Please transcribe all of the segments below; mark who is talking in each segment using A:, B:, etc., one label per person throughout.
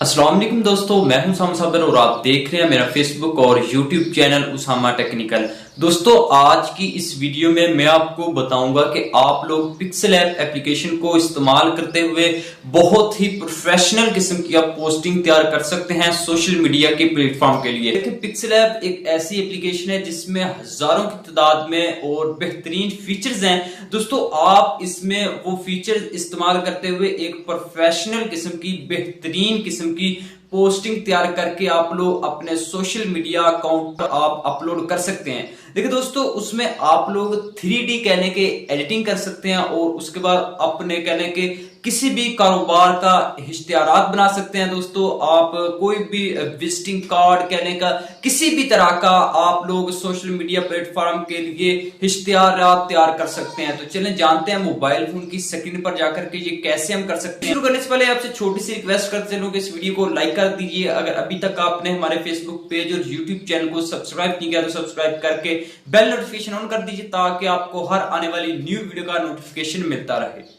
A: अस्सलाम वालेकुम दोस्तों, मैं हूं उसामा साबिर और आप देख रहे हैं मेरा फेसबुक और यूट्यूब चैनल उसामा टेक्निकल। दोस्तों, आज की इस वीडियो में मैं आपको बताऊंगा कि आप लोग पिक्सल ऐप एप्लीकेशन को इस्तेमाल करते हुए बहुत ही प्रोफेशनल किस्म की आप पोस्टिंग तैयार कर सकते हैं सोशल मीडिया के प्लेटफॉर्म के लिए। देखिए, पिक्सल ऐप एक ऐसी एप्लीकेशन है जिसमें हजारों की तादाद में और बेहतरीन फीचर्स हैं। दोस्तों, आप इसमें वो फीचर्स इस्तेमाल करते हुए एक प्रोफेशनल किस्म की बेहतरीन किस्म की पोस्टिंग तैयार करके आप लोग अपने सोशल मीडिया अकाउंट पर आप अपलोड कर सकते हैं। देखिए दोस्तों, उसमें आप लोग 3D कहने के एडिटिंग कर सकते हैं और उसके बाद अपने कहने के किसी भी कारोबार का इश्तिहारात बना सकते हैं। दोस्तों, आप कोई भी विजिटिंग कार्ड कहने का किसी भी तरह का आप लोग सोशल मीडिया प्लेटफॉर्म के लिए इश्तिहारात तैयार कर सकते हैं। तो चलें जानते हैं मोबाइल फोन की स्क्रीन पर जाकर के ये कैसे हम कर सकते हैं। शुरू करने से पहले आपसे छोटी सी रिक्वेस्ट करते चलूं कि इस वीडियो को लाइक कर दीजिए। अगर अभी तक आपने हमारे फेसबुक पेज और यूट्यूब चैनल को सब्सक्राइब नहीं किया तो सब्सक्राइब करके बेल नोटिफिकेशन ऑन कर दीजिए ताकि आपको हर आने वाली न्यू वीडियो का नोटिफिकेशन मिलता रहे।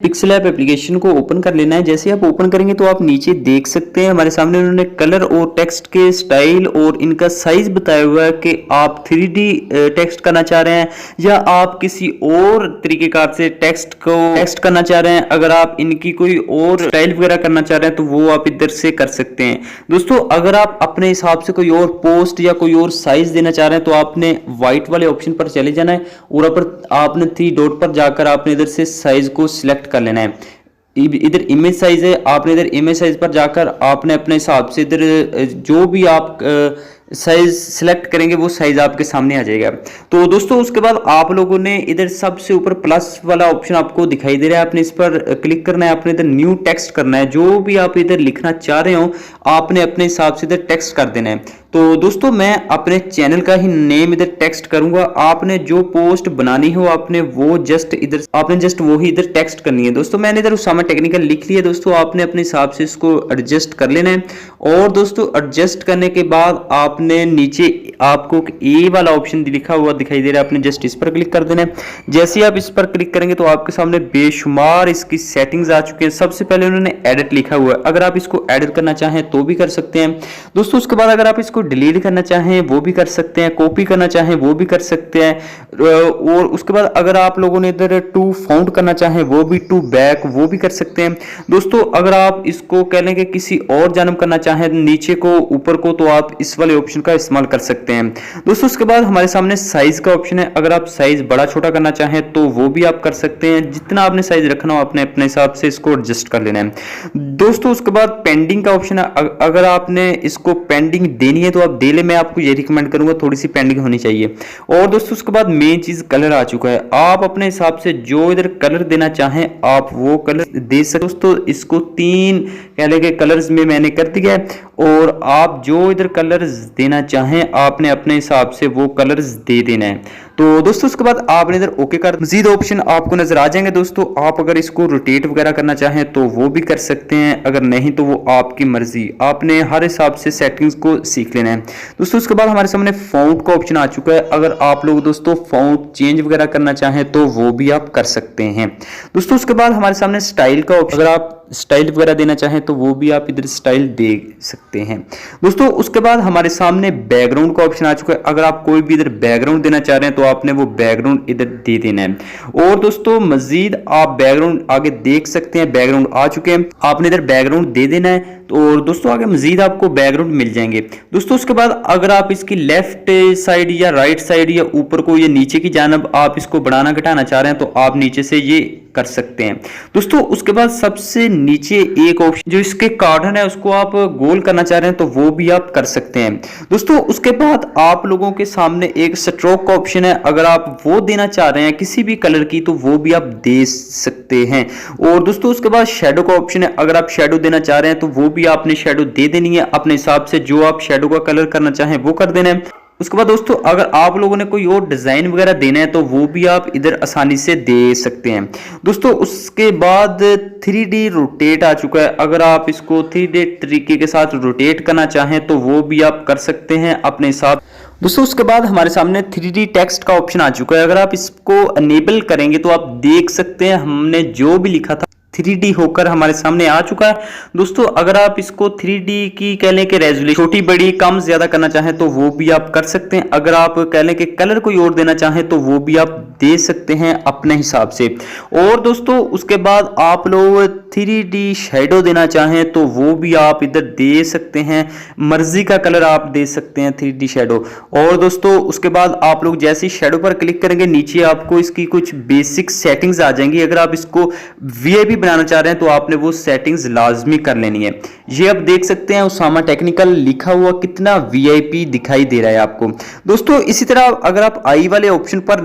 B: पिक्सल ऐप एप्लीकेशन को ओपन कर लेना है। जैसे आप ओपन करेंगे तो आप नीचे देख सकते हैं हमारे सामने उन्होंने कलर और टेक्स्ट के स्टाइल और इनका साइज बताया हुआ है कि आप 3D टेक्स्ट करना चाह रहे हैं या आप किसी और तरीकेकार से टेक्स्ट को टेक्स्ट करना चाह रहे हैं। अगर आप इनकी कोई और स्टाइल वगैरह करना चाह रहे हैं तो वो आप इधर से कर सकते हैं। दोस्तों, अगर आप अपने हिसाब से कोई और पोस्ट या कोई और साइज देना चाह रहे हैं तो आपने व्हाइट वाले ऑप्शन पर चले जाना है और आपने 3 डॉट पर जाकर आपने इधर से साइज को सिलेक्ट कर लेना है। इधर इमेज साइज है, आपने इधर इमेज साइज पर जाकर आपने अपने हिसाब से इधर जो भी आप साइज सिलेक्ट करेंगे वो साइज आपके सामने आ जाएगा। तो दोस्तों, उसके बाद आप लोगों ने इधर सबसे ऊपर प्लस वाला ऑप्शन आपको दिखाई दे रहा है, आपने इस पर क्लिक करना है। आपने इधर न्यू टेक्स्ट करना है, जो भी आप इधर लिखना चाह रहे हो आपने अपने हिसाब से इधर टेक्स्ट कर देना है। तो दोस्तों, मैं अपने चैनल का ही नेम इधर टेक्स्ट करूंगा। आपने जो पोस्ट बनानी हो आपने वो जस्ट वो ही इधर टेक्स्ट करनी है। दोस्तों, मैंने इधर उसामा टेक्निकल लिख लिया। दोस्तों, आपने अपने हिसाब से इसको एडजस्ट कर लेना है और दोस्तों एडजस्ट करने के बाद आपने नीचे आपको ए वाला ऑप्शन लिखा हुआ दिखाई दे रहा है, आपने जस्ट इस पर क्लिक कर देना है। जैसे ही आप इस पर क्लिक करेंगे तो आपके सामने बेशुमार इसकी सेटिंग्स आ चुके हैं। सबसे पहले उन्होंने एडिट लिखा हुआ है, अगर आप इसको एडिट करना चाहें तो भी कर सकते हैं। दोस्तों, उसके बाद अगर आप इसको डिलीट करना चाहें वो भी कर सकते हैं, कॉपी करना चाहें वो भी कर सकते हैं और उसके बाद अगर आप लोगों ने इधर टू फाउंड करना चाहें वो भी, टू बैक वो भी कर सकते हैं। दोस्तों, अगर आप इसको कह लें कि किसी और जानब करना चाहें नीचे को ऊपर को तो आप इस वाले ऑप्शन का इस्तेमाल कर सकते हैं। दोस्तों, उसके बाद हमारे सामने साइज का ऑप्शन है, अगर आप साइज बड़ा छोटा करना चाहें तो वो भी आप कर सकते हैं। जितना आपने साइज रखना हो आपने अपने हिसाब से इसको एडजस्ट कर लेना है। दोस्तों, उसके बाद पेंडिंग का ऑप्शन है, अगर आपने इसको पेंडिंग देनी है तो आप दे ले, मैं आपको ये रिकमेंड करूंगा थोड़ी सी पेंडिंग होनी चाहिए। और दोस्तों, उसके बाद मेन चीज कलर आ चुका है, आप अपने हिसाब से जो इधर कलर देना चाहें आप वो कलर दे सकते। दोस्तों, इसको 3 कह लेंगे कलर्स में मैंने कर दिया है और आप जो इधर कलर्स देना चाहें आपने अपने हिसाब से वो कलर्स दे देना है। तो दोस्तों, उसके बाद आपने इधर ओके कर, मजीद ऑप्शन आपको नजर आ जाएंगे। दोस्तों, आप अगर इसको रोटेट वगैरह करना चाहें तो वो भी कर सकते हैं, अगर नहीं तो वो आपकी मर्जी, आपने हर हिसाब से सेटिंग्स को सीख लेना है। दोस्तों, उसके बाद हमारे सामने फाउंट का ऑप्शन आ चुका है, अगर आप लोग दोस्तों फाउंट चेंज वगैरह करना चाहें तो वो भी आप कर सकते हैं। दोस्तों, उसके बाद हमारे सामने स्टाइल का ऑप्शन, अगर आप स्टाइल वगैरह देना चाहें तो वो भी आप इधर स्टाइल दे सकते हैं। दोस्तों, उसके बाद हमारे सामने बैकग्राउंड का ऑप्शन आ चुका है, अगर आप कोई भी इधर बैकग्राउंड देना चाह रहे हैं तो आपने वो बैकग्राउंड इधर दे देना है। और दोस्तों, मजीद आप बैकग्राउंड आगे देख सकते हैं, बैकग्राउंड आ चुके हैं, आपने इधर बैकग्राउंड दे देना है और दोस्तों आगे मजीद आपको बैकग्राउंड मिल जाएंगे। दोस्तों, उसके बाद अगर आप इसकी लेफ्ट साइड या राइट साइड या ऊपर को या नीचे की जानब आप इसको बढ़ाना घटाना चाह रहे हैं तो आप नीचे से ये कर सकते हैं। दोस्तों, उसके बाद सबसे नीचे एक ऑप्शन जो इसके कार्डन है उसको आप गोल करना चाह रहे हैं तो वो भी आप कर सकते हैं। दोस्तों, उसके बाद आप लोगों के सामने एक स्ट्रोक का ऑप्शन है, अगर आप वो देना चाह रहे हैं किसी भी कलर की तो वो भी आप दे सकते हैं। और दोस्तों, उसके बाद शेडो का ऑप्शन है, अगर आप शेडो देना चाह रहे हैं तो वो भी आपने शेडो दे देनी है, अपने हिसाब से जो आप शेडो का कलर करना चाहें वो कर देना है। उसके बाद दोस्तों, अगर आप लोगों ने कोई और डिजाइन वगैरह देना है तो वो भी आप इधर आसानी से दे सकते हैं। दोस्तों, उसके बाद 3D रोटेट आ चुका है, अगर आप इसको 3D तरीके के साथ रोटेट करना चाहें तो वो भी आप कर सकते हैं अपने हिसाब। दोस्तों, उसके बाद हमारे सामने 3D टेक्स्ट का ऑप्शन आ चुका है, अगर आप इसको अनेबल करेंगे तो आप देख सकते हैं हमने जो भी लिखा था 3D होकर हमारे सामने आ चुका है। दोस्तों अगर आप इसको 3D की कह लें कि रेजोल्यूशन छोटी बड़ी कम ज्यादा करना चाहें तो वो भी आप कर सकते हैं। अगर आप कह लें कि कलर कोई और देना चाहें तो वो भी आप दे सकते हैं अपने हिसाब से। और दोस्तों उसके बाद आप लोग 3D शेडो देना चाहें तो वो भी आप इधर दे सकते हैं, मर्जी का कलर आप दे सकते हैं 3D शेडो। और दोस्तों उसके बाद आप लोग जैसे ही शेडो पर क्लिक करेंगे नीचे आपको इसकी कुछ बेसिक सेटिंग्स आ जाएंगी। अगर आप इसको वीआईपी बनाना चाह रहे हैं तो आपने वो सेटिंग्स लाजमी कर लेनी है। ये आप देख सकते हैं उसामा टेक्निकल लिखा हुआ कितना वीआईपी दिखाई दे रहा है आपको। दोस्तों इसी तरह अगर आप आई वाले ऑप्शन पर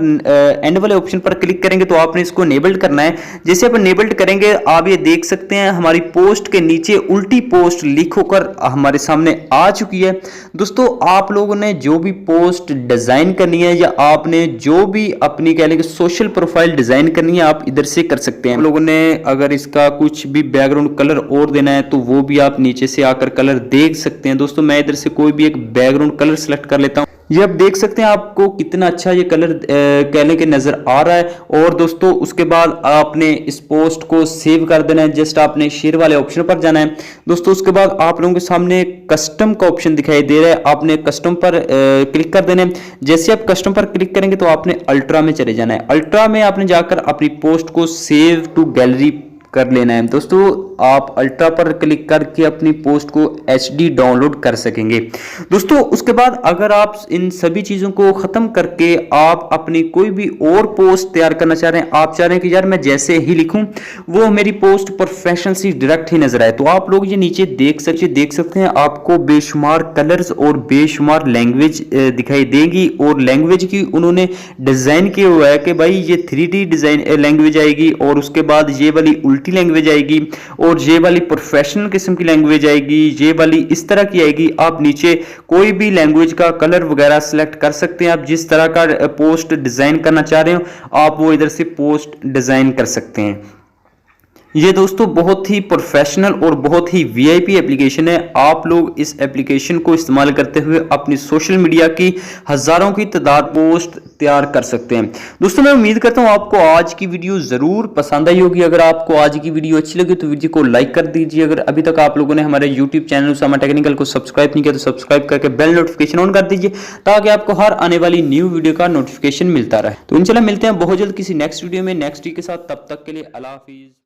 B: एंड वाले ऑप्शन पर क्लिक करेंगे तो आपने इसको इनेबल्ड करना है। जैसे आप इनेबल्ड करेंगे आप ये देख सकते हैं हमारी पोस्ट के नीचे उल्टी पोस्ट लिख होकर हमारे सामने आ चुकी है। दोस्तों आप लोगों ने जो भी पोस्ट डिजाइन करनी है या आपने जो भी अपनी कह लें सोशल प्रोफाइल डिजाइन करनी है आप इधर से कर सकते हैं। लोगों ने अगर इसका कुछ भी बैकग्राउंड कलर और देना है तो वो भी आप नीचे से आकर कलर देख सकते हैं। दोस्तों मैं इधर से कोई भी एक बैकग्राउंड कलर सेलेक्ट कर लेता हूं। ये आप देख सकते हैं आपको कितना अच्छा ये कलर कहने के नजर आ रहा है। और दोस्तों उसके बाद आपने इस पोस्ट को सेव कर देना है। जस्ट आपने शेयर वाले ऑप्शन पर जाना है। दोस्तों उसके बाद आप लोगों के सामने कस्टम का ऑप्शन दिखाई दे रहा है, आपने कस्टम पर क्लिक कर देना है। जैसे आप कस्टम पर क्लिक करेंगे तो आपने अल्ट्रा में चले जाना है। अल्ट्रा में आपने जाकर अपनी पोस्ट को सेव टू गैलरी कर लेना है। दोस्तों आप अल्ट्रा पर क्लिक करके अपनी पोस्ट को HD डाउनलोड कर सकेंगे। दोस्तों उसके बाद अगर आप इन सभी चीजों को खत्म करके आप अपनी कोई भी और पोस्ट तैयार करना चाह रहे हैं, आप चाह रहे हैं कि यार मैं जैसे ही लिखूं वो मेरी पोस्ट प्रोफेशनल सी डायरेक्ट ही नजर आए, तो आप लोग ये नीचे देख सकते हैं आपको बेशुमार कलर्स और बेशुमार लैंग्वेज दिखाई देगी। और लैंग्वेज की उन्होंने डिजाइन किया हुआ है कि भाई ये 3D डिजाइन लैंग्वेज आएगी और उसके बाद ये वाली उल्टी लैंग्वेज आएगी और ये वाली प्रोफेशनल किस्म की लैंग्वेज आएगी, ये वाली इस तरह की आएगी। आप नीचे कोई भी लैंग्वेज का कलर वगैरह सिलेक्ट कर सकते हैं। आप जिस तरह का पोस्ट डिजाइन करना चाह रहे हो आप वो इधर से पोस्ट डिजाइन कर सकते हैं। ये दोस्तों बहुत ही प्रोफेशनल और बहुत ही वीआईपी एप्लीकेशन है। आप लोग इस एप्लीकेशन को इस्तेमाल करते हुए अपनी सोशल मीडिया की हजारों की तादाद पोस्ट तैयार कर सकते हैं। दोस्तों मैं उम्मीद करता हूं आपको आज की वीडियो जरूर पसंद आई होगी। अगर आपको आज की वीडियो अच्छी लगी तो वीडियो को लाइक कर दीजिए। अगर अभी तक आप लोगों ने हमारे यूट्यूब चैनल उसामा टेक्निकल को सब्सक्राइब नहीं किया तो सब्सक्राइब करके बेल नोटिफिकेशन ऑन कर दीजिए ताकि आपको हर आने वाली न्यू वीडियो का नोटिफिकेशन मिलता रहे। तो इंशाल्लाह मिलते हैं बहुत जल्द किसी नेक्स्ट वीडियो में नेक्स्ट वीक के साथ। तब तक के लिए अल्लाह हाफिज।